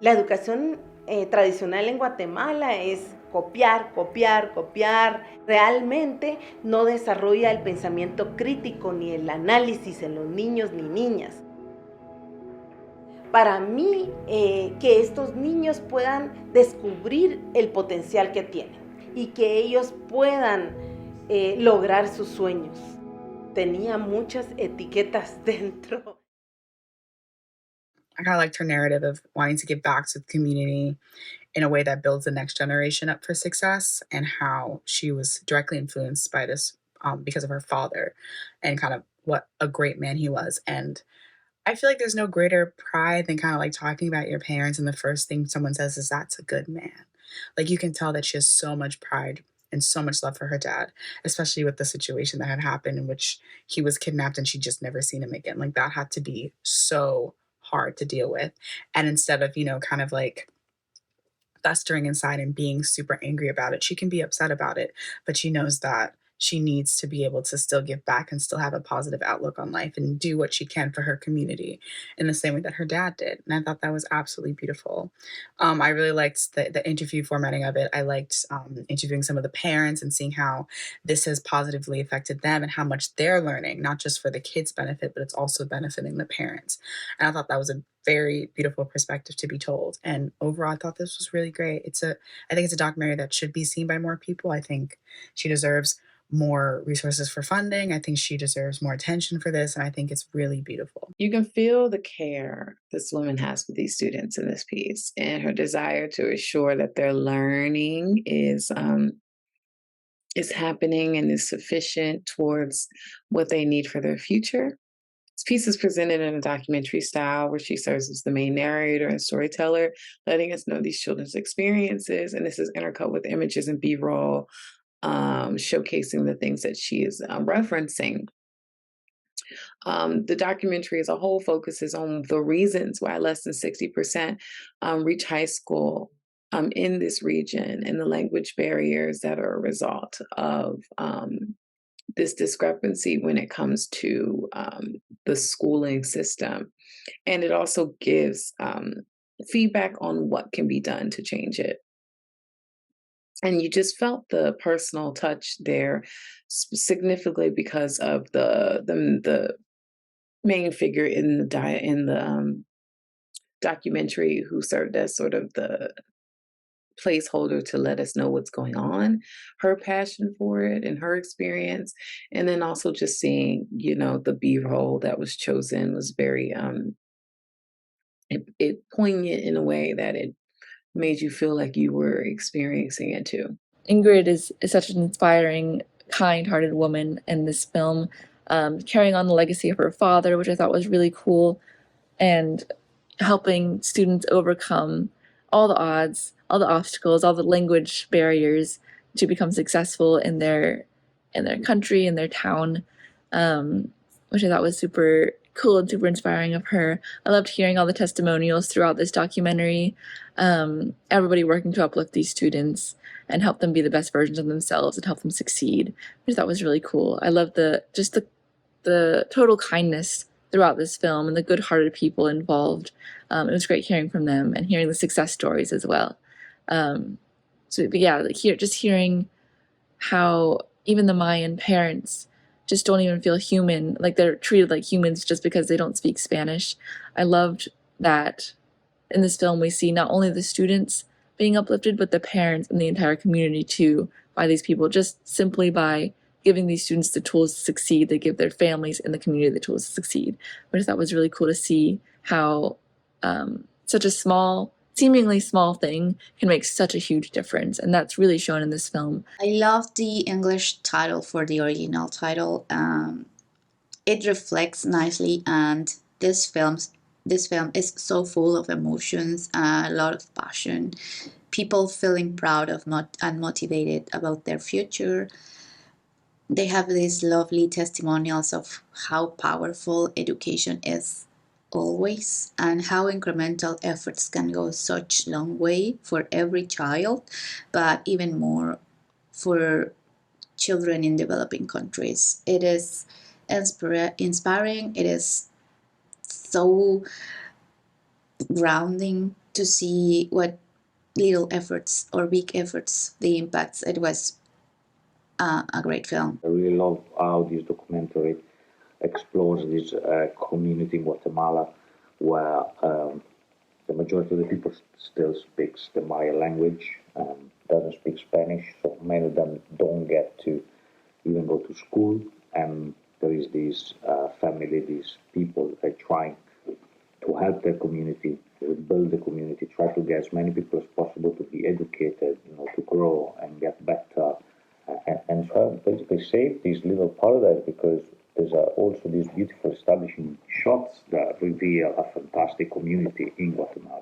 La educación tradicional en Guatemala es copiar, copiar, copiar. Realmente no desarrolla el pensamiento crítico ni el análisis en los niños ni niñas. Para mí, que estos niños puedan descubrir el potencial que tienen y que ellos puedan lograr sus sueños. Tenía muchas etiquetas dentro. I kind of liked her narrative of wanting to give back to the community in a way that builds the next generation up for success, and how she was directly influenced by this because of her father and kind of what a great man he was. And I feel like there's no greater pride than kind of like talking about your parents, and the first thing someone says is, "That's a good man." Like, you can tell that she has so much pride and so much love for her dad, especially with the situation that had happened in which he was kidnapped and she just never seen him again. Like, that had to be so hard to deal with. And instead of, kind of like festering inside and being super angry about it. She can be upset about it, but she knows that she needs to be able to still give back and still have a positive outlook on life and do what she can for her community in the same way that her dad did. And I thought that was absolutely beautiful. I really liked the interview formatting of it. I liked interviewing some of the parents and seeing how this has positively affected them and how much they're learning, not just for the kids' benefit, but it's also benefiting the parents. And I thought that was a very beautiful perspective to be told. And overall, I thought this was really great. I think it's a documentary that should be seen by more people. I think she deserves more resources for funding. I think she deserves more attention for this. And I think it's really beautiful. You can feel the care this woman has for these students in this piece, and her desire to assure that their learning is happening and is sufficient towards what they need for their future. This piece is presented in a documentary style where she serves as the main narrator and storyteller, letting us know these children's experiences. And this is intercut with images and B-roll, showcasing the things that she is referencing. The documentary as a whole focuses on the reasons why less than 60% reach high school in this region, and the language barriers that are a result of this discrepancy when it comes to the schooling system. And it also gives feedback on what can be done to change it. And you just felt the personal touch there, significantly because of the main figure in the documentary, who served as sort of the placeholder to let us know what's going on, her passion for it and her experience. And then also just seeing, the B-roll that was chosen was very it poignant in a way that it made you feel like you were experiencing it too. Ingrid is such an inspiring, kind-hearted woman in this film, carrying on the legacy of her father, which I thought was really cool, and helping students overcome all the odds, all the obstacles, all the language barriers to become successful in their country, in their town, which I thought was super cool and super inspiring of her. I loved hearing all the testimonials throughout this documentary, everybody working to uplift these students and help them be the best versions of themselves and help them succeed, which I thought was really cool. I love the total kindness throughout this film and the good-hearted people involved. It was great hearing from them and hearing the success stories as well. Just hearing how even the Mayan parents just don't even feel human, like they're treated like humans just because they don't speak Spanish. I loved that in this film we see not only the students being uplifted, but the parents and the entire community too, by these people, just simply by giving these students the tools to succeed. They give their families and the community the tools to succeed, which I thought was really cool to see how such a seemingly small thing can make such a huge difference, and that's really shown in this film. I love the English title for the original title. It reflects nicely, and this film is so full of emotions, a lot of passion, people feeling proud of and motivated about their future. They have these lovely testimonials of how powerful education is always, and how incremental efforts can go such long way for every child, but even more for children in developing countries. It is inspiring. It is so grounding to see what little efforts or big efforts, the impacts. It was a great film. I really love how this documentary explores this community in Guatemala where the majority of the people still speaks the Mayan language, doesn't speak Spanish, so many of them don't get to even go to school, and there is this family, these people are trying to help their community, to build the community, try to get as many people as possible to be educated, to grow and get better. And so I basically saved this little paradise because there's also these beautiful establishing shots that reveal a fantastic community in Guatemala.